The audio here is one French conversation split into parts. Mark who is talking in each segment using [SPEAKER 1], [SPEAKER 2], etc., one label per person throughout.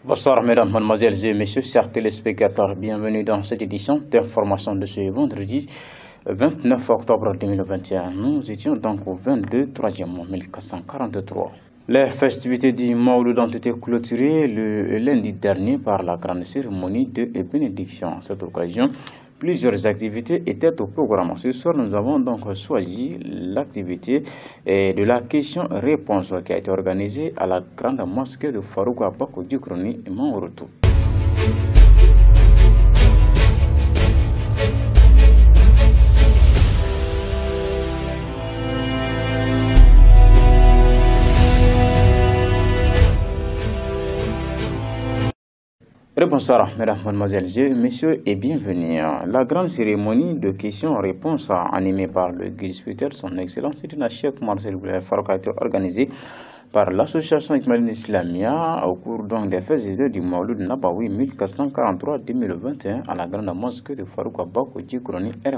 [SPEAKER 1] Bonsoir mesdames, mademoiselles et messieurs, chers téléspectateurs, bienvenue dans cette édition d'information de ce vendredi 29 octobre 2021. Nous étions donc au 23e mois 1443. Les festivités du Mawlud ont été clôturées le lundi dernier par la grande cérémonie de bénédiction. À cette occasion, plusieurs activités étaient au programme. Ce soir, nous avons donc choisi l'activité de la question-réponse qui a été organisée à la grande mosquée de Farouk Abako Djikroni et Manoroto. Bonsoir, mesdames, mademoiselles et messieurs, et bienvenue. La grande cérémonie de questions-réponses animée par le guide spirituel, son excellence, c'est une Cheikh Marcel Farouk a été organisée par l'association Ikmalin Islamia au cours donc des festivités du Mawlud Nabawi 1443-2021 à la grande mosquée de Farouk Abako Djikroni et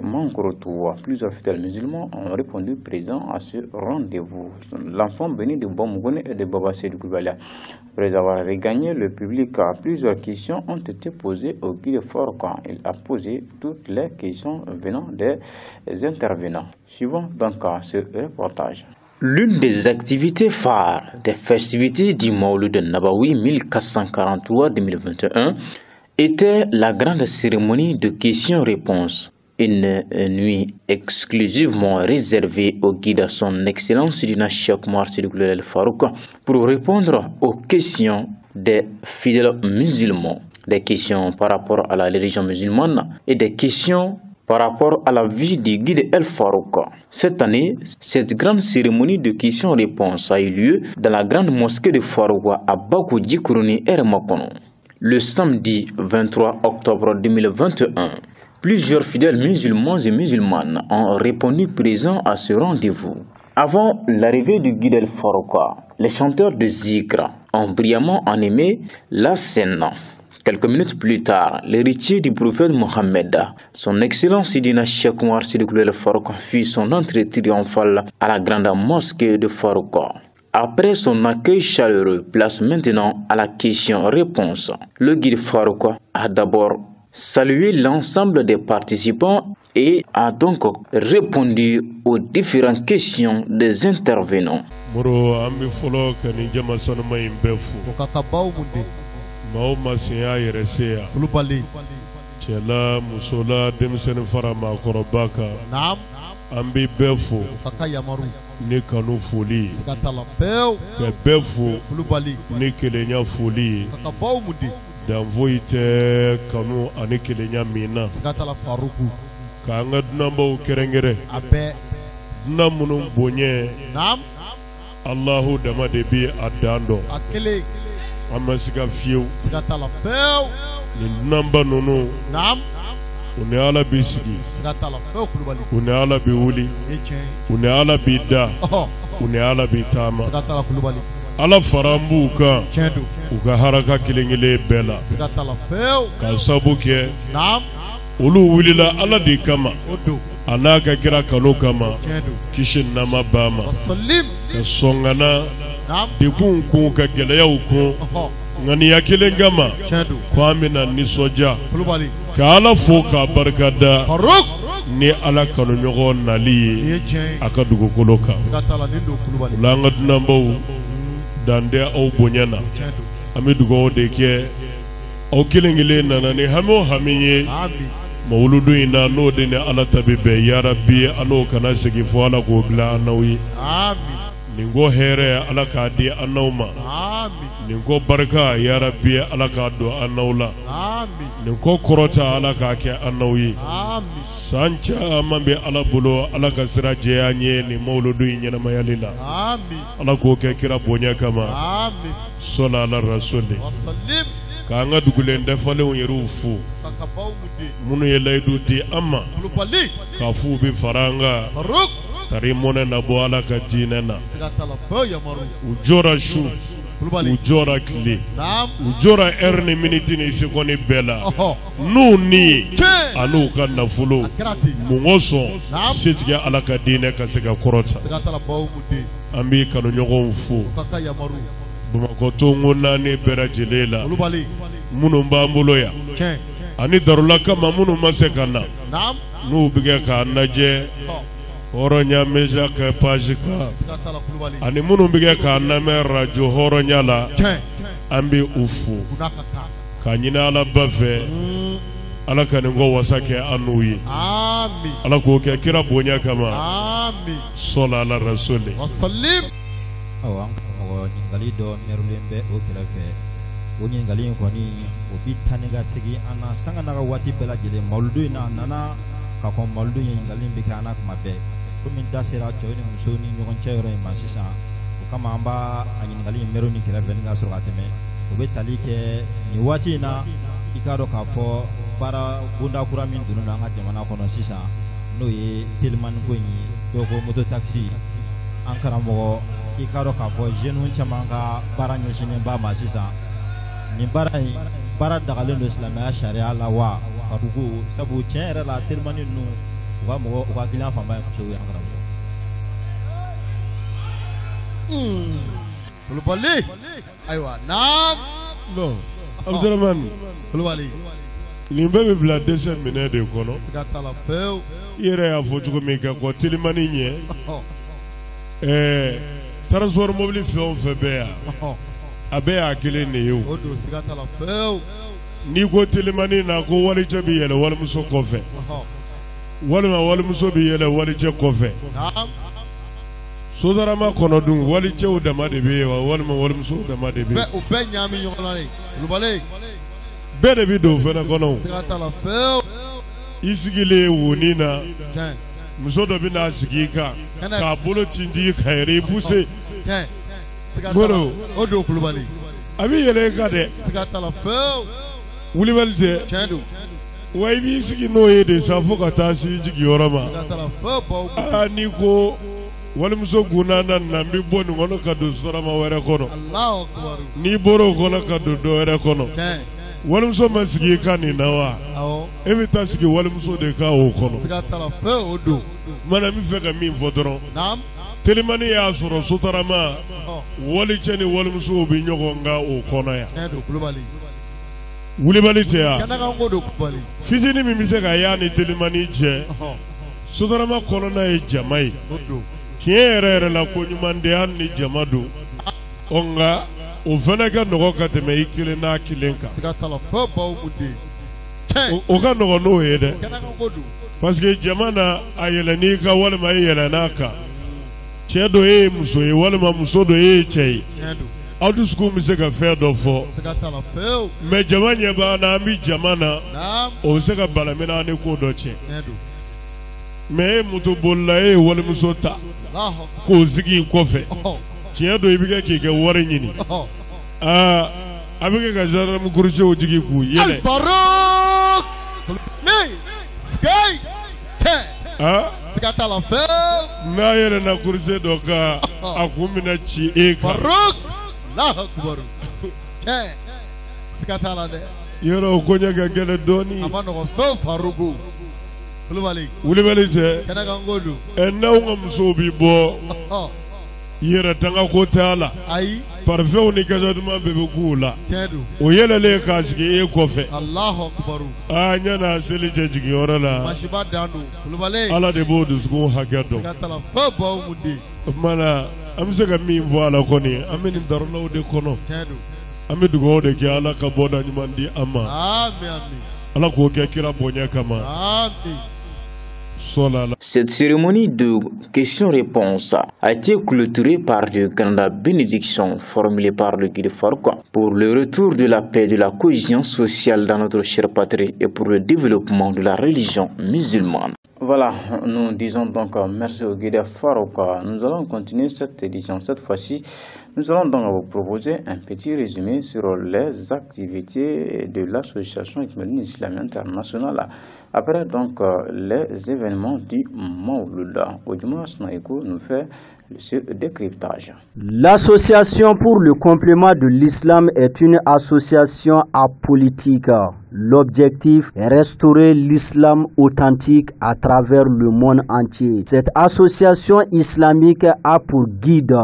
[SPEAKER 1] Mangroto. Plusieurs fidèles musulmans ont répondu présents à ce rendez-vous. L'enfant béni de Bomogone et de Baba Seydou Koulibaly. Après avoir regagné le public, plusieurs questions ont été posées au guide Farouk. Il a posé toutes les questions venant des intervenants. Suivons donc ce reportage. L'une des activités phares des festivités du Mawlud Nabawi 1443-2021 était la grande cérémonie de questions-réponses. Une nuit exclusivement réservée au guide à son excellence Sidina Cheikh Marcel Farouk pour répondre aux questions des fidèles musulmans, des questions par rapport à la religion musulmane et des questions par rapport à la vie du guide El Farouk. Cette année, cette grande cérémonie de questions-réponses a eu lieu dans la grande mosquée de Farouk à Bako Djikroni et Makono. Le samedi 23 octobre 2021, plusieurs fidèles musulmans et musulmanes ont répondu présents à ce rendez-vous. Avant l'arrivée du guide El Farouk, les chanteurs de Zikr ont brillamment animé la scène. Quelques minutes plus tard, l'héritier du prophète Mohammed, son excellence Sidina Cheikh Marcel Farouk, fit son entrée triomphale à la grande mosquée de Farouk. Après son accueil chaleureux, place maintenant à la question-réponse. Le guide Farouk a d'abord salué l'ensemble des participants et a donc répondu aux différentes questions des intervenants.
[SPEAKER 2] Mauma siya yereseya fulubali chela musola demsen farama korobaka naam ambi befu fakayamaru ni kanu foli skatala feu ke befu fulubali ni kelenya foli kakabau mudi danvoite kanu ani kelenya mina skatala faruku kanga dunamba kerengere abe dunamunu bonye naam Allahu dama debi adando akele Amasika fiu sikatala feu ni namba nono nam une ala bisigi sikatala feu kulubali une ala biwuli une ala bida une ala bitama sikatala kulubali ala farambu ka chendu uka haraka kilengile bela sikatala feu kasabuke nam ulu wulila ala di kama odo anaka kira kanu kama chendu kishin nama bama sallim kasongana dekun kun ka gɛlɛyaw kun ŋaniya kelen kama kwamina nisɔndiya ka ala fo k'a barikada ni ala kanuɲɔgɔn nali ye a ka dugukolo kan o la an ka dunanbaw dande aw bonya na an bɛ dugawu de kɛ aw kelen kelen nana ni hami o hami ye mawuludu in na n'o de ni ala ta bɛ bɛn yarabi an n'o kana segin fo ala k'o dilan an n'aw ye ningo here ala ka di annawma amin ningo barka ya rabbi ala ka do annawla amin ningo korota ala ka ke annawi amin sancha mambe ala bulo ala ka siraje anye ni mawludu nyana mayalila amin ala ko ke kira bonya kama amin sallallahu alaihi wasallam ka nga dugulen defale on yerufu munu yelaydu di amma ka fu bi faranga tari mona na bo ala ka dinena ujora shu ujora kle ujora erne minute ni sekoni bela nuni anu ka nafulo mungoso setiga ala ka dine ka sega korota ambi kanu nyogon fu Bamakɔ tongo naani bɛɛ lajɛlen la minnu b'an bolo yan ani darula kama minnu ma se ka na n'u bɛ kɛ k'a lajɛ Hɔrɔnya Media kɛ page kan ani minnu bɛ kɛ k'a lamɛn radio Hɔrɔnya la an bɛ u fo ka ɲini Ala ba fɛ Ala ka nin ko wasa kɛ an n'u ye Ala k'o kɛ kira bonya kama sɔla ala rasuli
[SPEAKER 3] awa mɔgɔ ɲininkali dɔ mɛrulen bɛ o kɛrɛfɛ o ɲininkali in kɔni o bi taa ni ka segin an na sanga n'a ka waati bɛɛ lajɛlen mawuludu in na a nana ka kɔn mawuludu ɲininkali in bɛ kɛ an na kuma bɛɛ komi da sera cɛw ni musow ni ɲɔgɔn cɛ yɔrɔ in ma sisan o kama an b'a a ɲininkali in mɛru ni kɛrɛfɛ ni ka sɔrɔ ka tɛmɛ o bɛ tali kɛ nin waati in na i k'a dɔn k'a fɔ baara bonda kura min donna an ka jamana kɔnɔ sisan n'o ye telimani ko in ye dɔw ko moto taxi an karamɔgɔ i k'a dɔn k'a fɔ jeunes caman ka baara ɲɛsinnen ba ma sisan nin baara in baara dagalen don silamɛya sariya la wa ka dugu sabu tiɲɛ yɛrɛ la telimani ninnu u ka mɔgɔ u ka client fanba ye musow ye an karamɔgɔ.
[SPEAKER 4] Kulubali ayiwa naam
[SPEAKER 2] bon Abdurahmane
[SPEAKER 4] Kulubali
[SPEAKER 2] nin bɛɛ bɛ bila dɛsɛ minɛ de kɔnɔ
[SPEAKER 4] siga t'a la fewu
[SPEAKER 2] i yɛrɛ y'a fɔ cogo min ka kɔ telimani ɲɛ transport mobile fɛn o fɛn bɛ yan a bɛɛ y'a kelen de ye o
[SPEAKER 4] don siga t'a la fewu
[SPEAKER 2] n'i ko telimani na ko walicɛ bɛ yɛlɛ walimuso kɔfɛ walima walimuso bɛ yɛlɛ walicɛ kɔfɛ sodarama kɔnɔ dun walicɛw dama de bɛ yen wa walima walimusow dama de bɛ yen
[SPEAKER 4] o bɛɛ ɲaami ɲɔgɔn na de Kulubali
[SPEAKER 2] bɛɛ de bɛ don o fana kɔnɔ
[SPEAKER 4] siga t'a la fewu
[SPEAKER 2] i sigilen woni na muso dɔ bɛ n'a sigi i kan k'a bolo tinti ka yɛrɛ i pousse
[SPEAKER 4] Moro o don Kulubali
[SPEAKER 2] a bɛ yɛlɛ i kan dɛ
[SPEAKER 4] siga t'a la fewu
[SPEAKER 2] wulibali tɛ
[SPEAKER 4] tiɲɛ don
[SPEAKER 2] wa i b'i sigi n'o ye de sa fo ka taa se jigiyɔrɔ ma
[SPEAKER 4] siga t'a la fewu baw
[SPEAKER 2] n'i ko walimuso gunna na n bɛ bɔ nin kɔnɔ ka don sotarama wɛrɛ kɔnɔ
[SPEAKER 4] Alahu Akbar
[SPEAKER 2] n'i bɔra o kɔnɔ ka don dɔ wɛrɛ kɔnɔ walimuso ma sigi i kan nin na wa e bɛ taa sigi walimuso de kan o kɔnɔ
[SPEAKER 4] siga t'a la fewu o don
[SPEAKER 2] mana n bɛ fɛ ka min fɔ dɔrɔn telimani y'a sɔrɔ sotarama walicɛ ni walimusow bɛ ɲɔgɔn kan o kɔnɔ yan wulibali tɛ yan fitini min bɛ se ka y'a ni telimani cɛ sotarama kɔnɔna ye jama ye tiɲɛ yɛrɛ yɛrɛ la ko ɲuman de hali ni jama don nka o fana ka nɔgɔ ka tɛmɛ i kelen n'a kelen kan o ka nɔgɔ n'o ye dɛ parce que jama na a yɛlɛ n'i ka walima e yɛlɛ n'a kan cɛ dɔ ye muso ye walima muso dɔ ye cɛ ye aw dusukun bɛ se ka fɛn dɔ fɔ mais jama ɲɛ b'an na an bɛ jama na o bɛ se ka bala min na an ni ko dɔ cɛ mais e moto bolila e ye walimuso ta k'o sigi i kɔfɛ tiɲɛ dɔ i bɛ kɛ k'i kɛ wari ɲini a bɛ kɛ ka gendarme kurusiw jigi k'u yɛlɛ n'a yɛlɛna kurusi dɔ kan a kun bɛna ci e kan yɔrɔ o koɲɛ ka gɛlɛn dɔɔnin wulibali tɛ n'aw ka musow bi bɔ yɛrɛ tanga ko t'a la parfɛnw ni kasa duman bɛɛ bɛ k'u la o yɛlɛlen k'a sigi e kɔfɛ ɲana seli cɛ jigiyɔrɔ la ala de b'o dusukun hakɛ dɔn o kumana an bɛ se ka min fɔ a la kɔni an bɛ nin darulaw de kɔnɔ an bɛ dugawu de kɛ ala ka bɔda ɲuman di an ma ala k'o kɛ kira bonya kama.
[SPEAKER 1] Cette cérémonie de questions-réponses a été clôturée par de grandes bénédictions formulées par le guide Farouk pour le retour de la paix et de la cohésion sociale dans notre chère patrie et pour le développement de la religion musulmane. Voilà, nous disons donc merci au guide Farouk. Nous allons continuer cette édition. Cette fois-ci, nous allons donc vous proposer un petit résumé sur les activités de l'association Ikmeloun Islami International. Après donc les événements du Mawlud, Oudjuma Snaïko nous fait ce décryptage.
[SPEAKER 5] L'association pour le complément de l'islam est une association apolitique. L'objectif est restaurer l'islam authentique à travers le monde entier. Cette association islamique a pour guide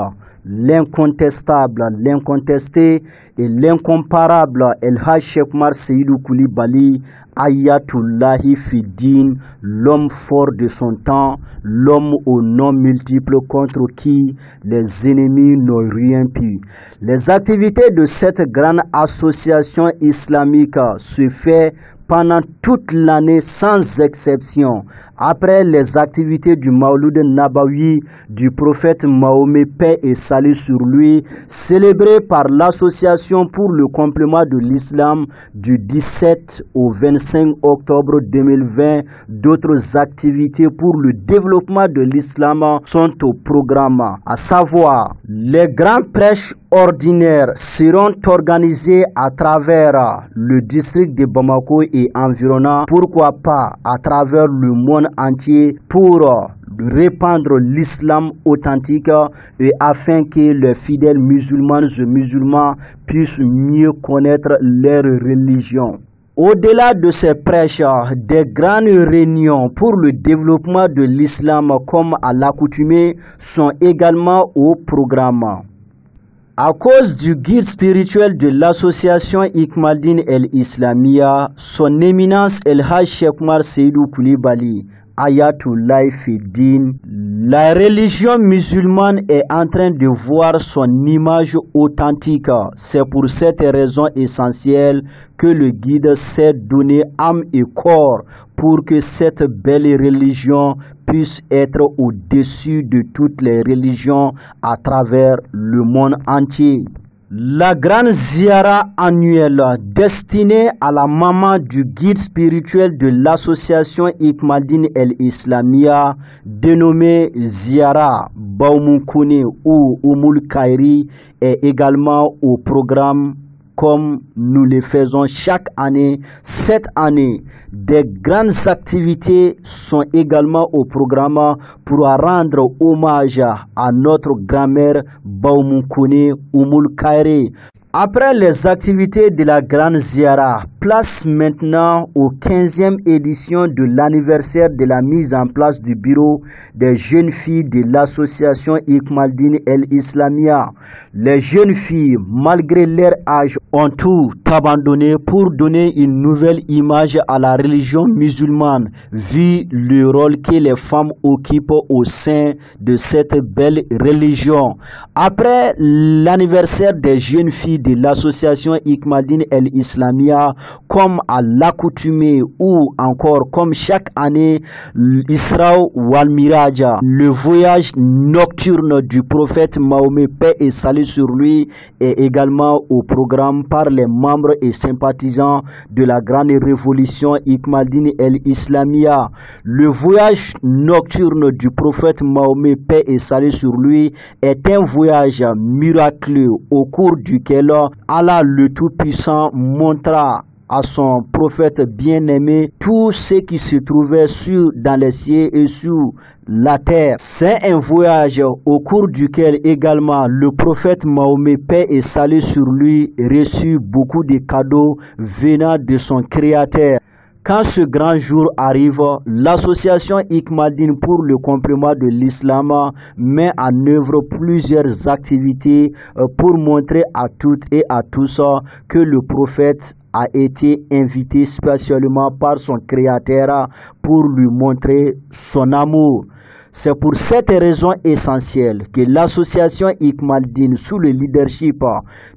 [SPEAKER 5] l'incontestable, l'incontesté et l'incomparable El Hadj Cheikh Oumar Seydou Coulibaly, Ayatollahi Fiddin, l'homme fort de son temps, l'homme aux noms multiples contre qui les ennemis n'ont rien pu. Les activités de cette grande association islamique se font pendant toute l'année sans exception. Après les activités du Mawlud Nabawi du prophète Mahomet, paix et salut sur lui, célébré par l'association pour le complément de l'islam du 17 au 25 octobre 2020, d'autres activités pour le développement de l'islam sont au programme, à savoir les grands prêches ordinaires seront organisés à travers le district de Bamako et environnant, pourquoi pas à travers le monde entier pour répandre l'islam authentique et afin que les fidèles musulmanes et musulmans puissent mieux connaître leur religion. Au-delà de ces prêches, des grandes réunions pour le développement de l'islam comme à l'accoutumée sont également au programme. À cause du guide spirituel de l'association Hikmaddin El Islamia, son éminence El Hadj Cheikh Oumar Seydou Coulibaly, Ayatollahi Fiddin, la religion musulmane est en train de voir son image authentique. C'est pour cette raison essentielle que le guide s'est donné âme et corps pour que cette belle religion puisse être au-dessus de toutes les religions à travers le monde entier. La grande ziara annuelle destinée à la maman du guide spirituel de l'association Hikmaddin El Islamia, dénommée Ziara Baumoukoune ou Oumoul Kairi, est également au programme comme nous le faisons chaque année. Cette année, des grandes activités sont également au programme pour rendre hommage à notre grand-mère Baumoukoune Oumoul Kairi. Après les activités de la Grande Ziara, place maintenant aux 15e édition de l'anniversaire de la mise en place du bureau des jeunes filles de l'association Hikmaddin El Islamia. Les jeunes filles, malgré leur âge, ont tout abandonné pour donner une nouvelle image à la religion musulmane, vu le rôle que les femmes occupent au sein de cette belle religion. Après l'anniversaire des jeunes filles de l'association Hikmaddin El Islamia, comme à l'accoutumée ou encore comme chaque année, Isra wal Miraj, le voyage nocturne du prophète Mahomet, paix et salut sur lui, est également au programme par les membres et sympathisants de la grande révolution Hikmaddin El Islamia. Le voyage nocturne du prophète Mahomet, paix et salut sur lui, est un voyage miraculeux au cours duquel Allah le Tout-Puissant montra à son prophète bien-aimé tout ce qui se trouvait dans les cieux et sur la terre. C'est un voyage au cours duquel également le prophète Mahomet, paix et salut sur lui, reçut beaucoup de cadeaux venant de son Créateur. Quand ce grand jour arrive, l'association Hikmaddin pour le complément de l'islam met en œuvre plusieurs activités pour montrer à toutes et à tous que le prophète a été invité spécialement par son Créateur pour lui montrer son amour. C'est pour cette raison essentielle que l'association Hikmaddin, sous le leadership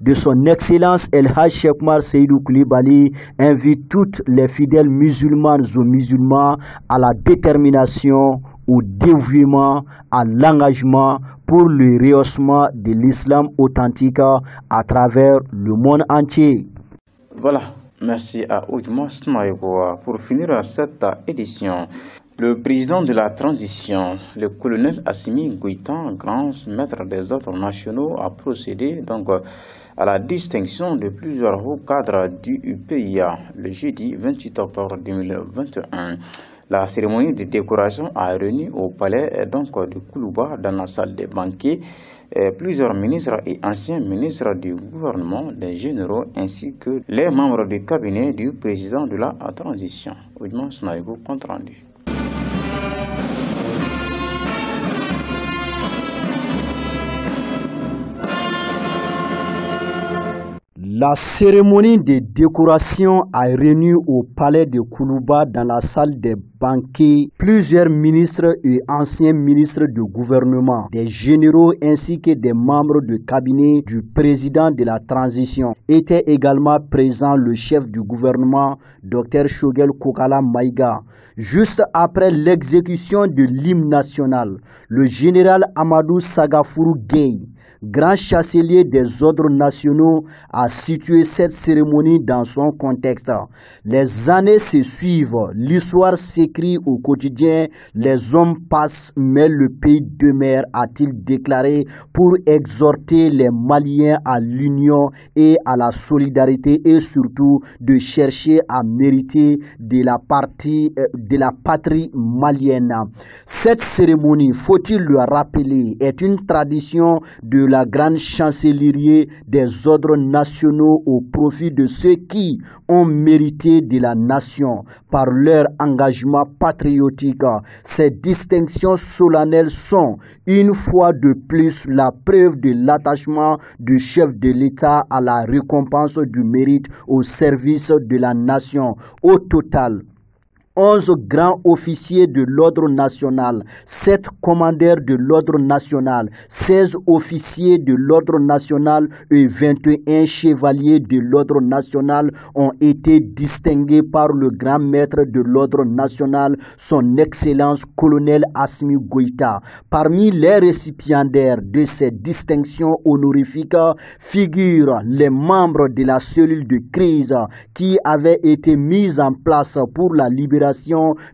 [SPEAKER 5] de son Excellence El Hadj Cheikh Oumar Seydou Coulibaly, invite toutes les fidèles musulmanes ou musulmans à la détermination, au dévouement, à l'engagement pour le rehaussement de l'islam authentique à travers le monde entier.
[SPEAKER 1] Voilà, merci à Oudma Smaïgoa. Pour finir cette édition, le président de la transition, le colonel Assimi Goïtan, grand maître des ordres nationaux, a procédé donc à la distinction de plusieurs hauts cadres du PIA le jeudi 28 octobre 2021. La cérémonie de décoration a réuni au palais de Koulouba, dans la salle des banquets, plusieurs ministres et anciens ministres du gouvernement, des généraux ainsi que les membres du cabinet du président de la transition. Oudman Snaïgo, compte rendu.
[SPEAKER 5] La cérémonie de décoration a réuni au palais de Koulouba dans la salle des banquets plusieurs ministres et anciens ministres de gouvernement, des généraux ainsi que des membres de cabinet du président de la transition. Était également présent le chef du gouvernement, Dr Shogel Kokala Maïga. Juste après l'exécution de l'hymne national, le général Amadou Sagafuru Gueye, grand chancelier des ordres nationaux, a situé cette cérémonie dans son contexte. Les années se suivent, l'histoire s'écrit au quotidien, les hommes passent, mais le pays demeure, a-t-il déclaré, pour exhorter les Maliens à l'union et à la solidarité et surtout de chercher à mériter de la patrie malienne. Cette cérémonie, faut-il le rappeler, est une tradition de la grande chancellerie des ordres nationaux au profit de ceux qui ont mérité de la nation par leur engagement patriotique. Ces distinctions solennelles sont, une fois de plus, la preuve de l'attachement du chef de l'État à la récompense du mérite au service de la nation. Au total, 11 grands officiers de l'ordre national, 7 commandeurs de l'ordre national, 16 officiers de l'ordre national et 21 chevaliers de l'ordre national ont été distingués par le grand maître de l'ordre national, son Excellence colonel Assimi Goïta. Parmi les récipiendaires de ces distinctions honorifiques figurent les membres de la cellule de crise qui avait été mise en place pour la libération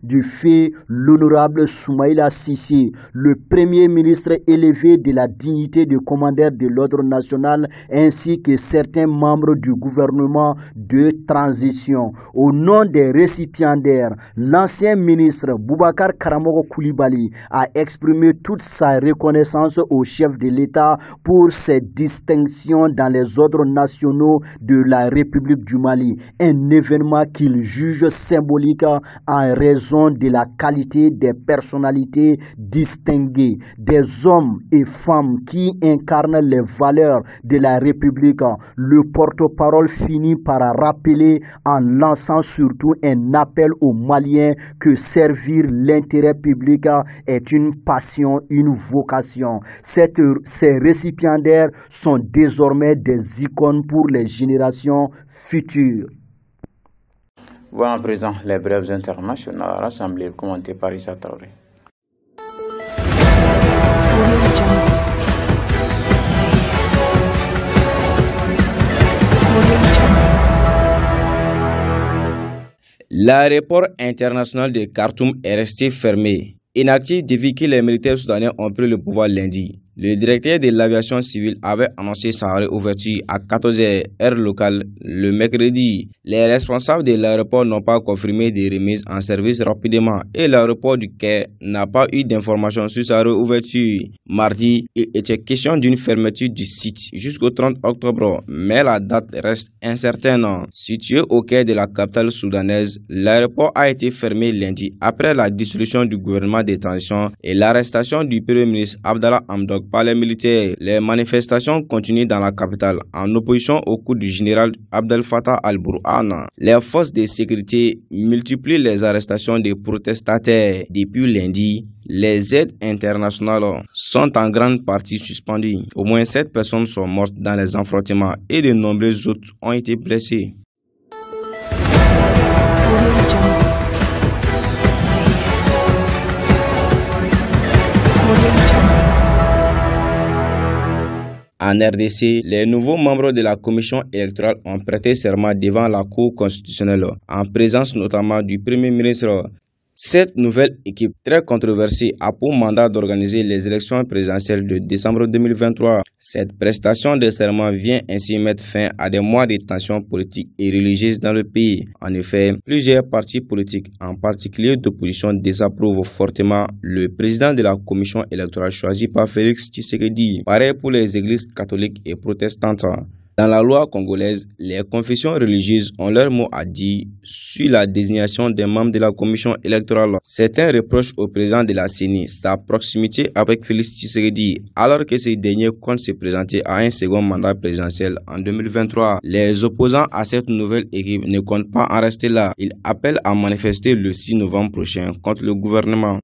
[SPEAKER 5] du fait l'honorable Soumaïla Sissi, le premier ministre élevé de la dignité de commandeur de l'ordre national, ainsi que certains membres du gouvernement de transition. Au nom des récipiendaires, l'ancien ministre Boubacar Karamogo Koulibaly a exprimé toute sa reconnaissance au chef de l'État pour ses distinctions dans les ordres nationaux de la République du Mali, un événement qu'il juge symbolique en raison de la qualité des personnalités distinguées, des hommes et femmes qui incarnent les valeurs de la République. Le porte-parole finit par rappeler en lançant surtout un appel aux Maliens que servir l'intérêt public est une passion, une vocation. Ces récipiendaires sont désormais des icônes pour les générations futures.
[SPEAKER 1] Voilà à présent les brèves internationales rassemblées et commentées par Issa Traoré.
[SPEAKER 6] L'aéroport international de Khartoum est resté fermé, inactif depuis que les militaires soudanais ont pris le pouvoir lundi. Le directeur de l'aviation civile avait annoncé sa réouverture à 14h heure locale le mercredi. Les responsables de l'aéroport n'ont pas confirmé des remises en service rapidement et l'aéroport du Caire n'a pas eu d'informations sur sa réouverture. Mardi, il était question d'une fermeture du site jusqu'au 30 octobre, mais la date reste incertaine. Situé au cœur de la capitale soudanaise, l'aéroport a été fermé lundi après la dissolution du gouvernement de transition et l'arrestation du premier ministre Abdallah Hamdok par les militaires. Les manifestations continuent dans la capitale en opposition au coup du général Abdel Fattah al-Burhan. Les forces de sécurité multiplient les arrestations des protestataires. Depuis lundi, les aides internationales sont en grande partie suspendues. Au moins 7 personnes sont mortes dans les affrontements et de nombreuses autres ont été blessées. En RDC, les nouveaux membres de la commission électorale ont prêté serment devant la Cour constitutionnelle, en présence notamment du Premier ministre. Cette nouvelle équipe très controversée a pour mandat d'organiser les élections présidentielles de décembre 2023. Cette prestation de serment vient ainsi mettre fin à des mois de tensions politiques et religieuses dans le pays. En effet, plusieurs partis politiques, en particulier d'opposition, désapprouvent fortement le président de la commission électorale choisi par Félix Tshisekedi. Pareil pour les églises catholiques et protestantes. Dans la loi congolaise, les confessions religieuses ont leur mot à dire sur la désignation des membres de la commission électorale. Certains reprochent au président de la CENI sa proximité avec Félix Tshisekedi, alors que ce dernier compte se présenter à un second mandat présidentiel en 2023. Les opposants à cette nouvelle équipe ne comptent pas en rester là. Ils appellent à manifester le 6 novembre prochain contre le gouvernement.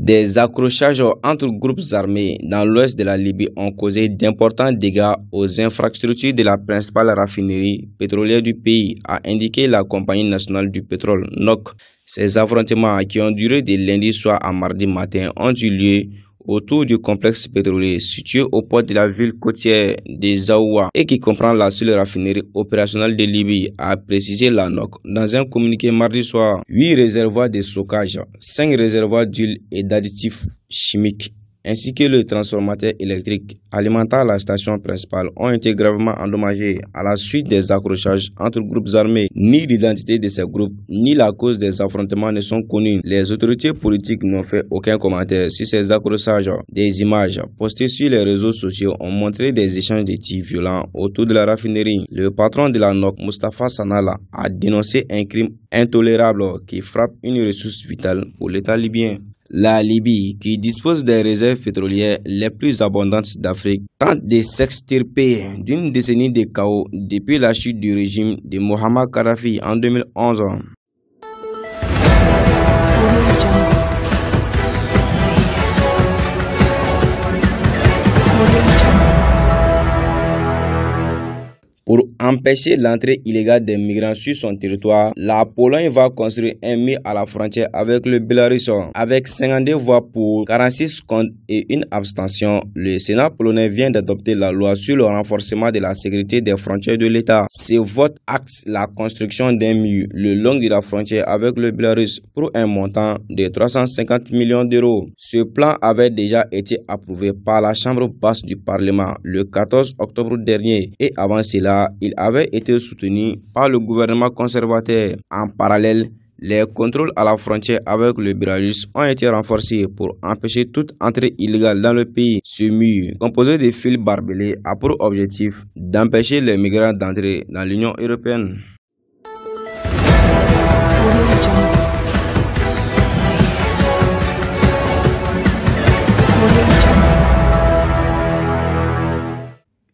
[SPEAKER 6] Des accrochages entre groupes armés dans l'ouest de la Libye ont causé d'importants dégâts aux infrastructures de la principale raffinerie pétrolière du pays, a indiqué la Compagnie nationale du pétrole, NOC. Ces affrontements qui ont duré de lundi soir à mardi matin ont eu lieu autour du complexe pétrolier situé au port de la ville côtière de Zaoua et qui comprend la seule raffinerie opérationnelle de Libye, a précisé la NOC dans un communiqué mardi soir. 8 réservoirs de stockage, 5 réservoirs d'huile et d'additifs chimiques, ainsi que le transformateur électrique alimentant la station principale ont été gravement endommagés à la suite des accrochages entre groupes armés. Ni l'identité de ces groupes, ni la cause des affrontements ne sont connus. Les autorités politiques n'ont fait aucun commentaire sur ces accrochages. Des images postées sur les réseaux sociaux ont montré des échanges de tirs violents autour de la raffinerie. Le patron de la NOC, Moustapha Sanala, a dénoncé un crime intolérable qui frappe une ressource vitale pour l'État libyen. La Libye, qui dispose des réserves pétrolières les plus abondantes d'Afrique, tente de s'extirper d'une décennie de chaos depuis la chute du régime de Mohamed Kadhafi en 2011. Pour empêcher l'entrée illégale des migrants sur son territoire, la Pologne va construire un mur à la frontière avec le Bélarus. Avec 52 voix pour, 46 contre et une abstention, le Sénat polonais vient d'adopter la loi sur le renforcement de la sécurité des frontières de l'État. Ce vote acte la construction d'un mur le long de la frontière avec le Bélarus pour un montant de 350 millions d'euros. Ce plan avait déjà été approuvé par la Chambre basse du Parlement le 14 octobre dernier et avant cela, il avait été soutenu par le gouvernement conservateur. En parallèle, les contrôles à la frontière avec le Bélarus ont été renforcés pour empêcher toute entrée illégale dans le pays. Ce mur, composé de fils barbelés, a pour objectif d'empêcher les migrants d'entrer dans l'Union européenne.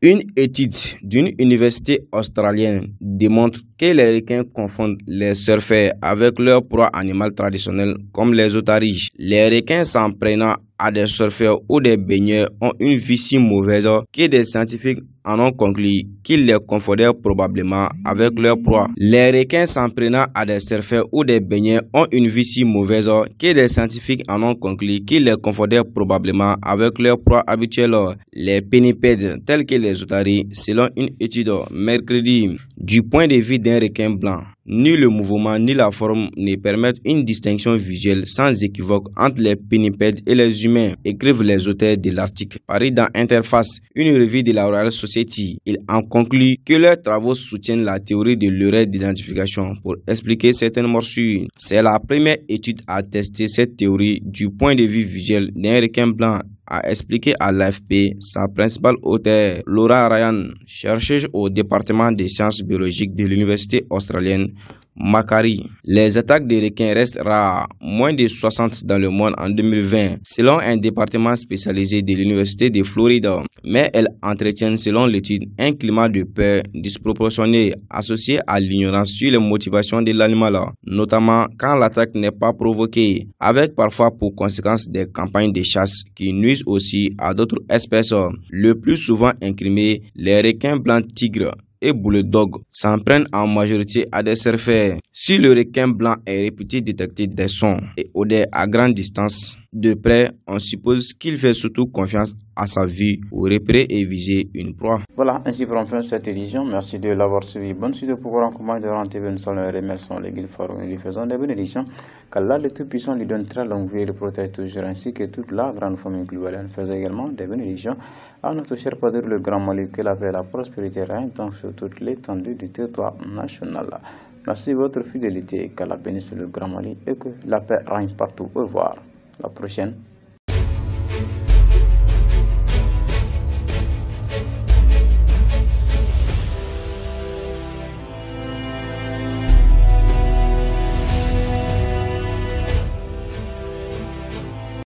[SPEAKER 6] Une étude d'une université australienne démontre que les requins confondent les surfeurs avec leur proie animale traditionnelle comme les otaries. Les requins s'en prenant à des surfeurs ou des baigneurs ont une vie si mauvaise que des scientifiques en ont conclu qu'ils les confondaient probablement avec leur proie. Les requins s'en prenant à des surfeurs ou des baigneurs ont une vie si mauvaise que des scientifiques en ont conclu qu'ils les confondaient probablement avec leur proie habituelle, les pinnipèdes tels que les otaries, selon une étude mercredi. Du point de vue d'un requin blanc, ni le mouvement ni la forme ne permettent une distinction visuelle sans équivoque entre les pinnipèdes et les humains, écrivent les auteurs de l'article. Paris dans Interface, une revue de la Royal Society. Ils en concluent que leurs travaux soutiennent la théorie de l'erreur d'identification pour expliquer certaines morsures. C'est la première étude à tester cette théorie du point de vue visuel d'un requin blanc, a expliqué à l'AFP sa principale auteure, Laura Ryan, chercheuse au département des sciences biologiques de l'université australienne Macquarie. Les attaques de requins restent rares, moins de 60 dans le monde en 2020, selon un département spécialisé de l'université de Floride. Mais elles entretiennent, selon l'étude, un climat de peur disproportionné associé à l'ignorance sur les motivations de l'animal, notamment quand l'attaque n'est pas provoquée, avec parfois pour conséquence des campagnes de chasse qui nuisent aussi à d'autres espèces. Le plus souvent incrimés, les requins blancs tigres et bulldogs s'en prennent en majorité à des surfeurs. Si le requin blanc est réputé détecter des sons et odeurs à grande distance, de près, on suppose qu'il fait surtout confiance à sa vue pour repérer et viser une proie.
[SPEAKER 1] Voilà, ainsi prend fin cette édition. Merci de l'avoir suivi. Bonne suite de pouvoir en commande de RTV. Nous sommes remercions les guides Farouk et lui faisons des bénédictions. Qu'Allah le Tout-Puissant lui donne très longue vie et le protège toujours, ainsi que toute la grande famille globale. Nous faisons également des bénédictions à notre cher Padre le Grand Malik, que la paix et la prospérité règnent sur toute l'étendue du territoire national. Merci de votre fidélité, qu'Allah bénisse le Grand Mali et que la paix règne partout. Au revoir. La prochaine.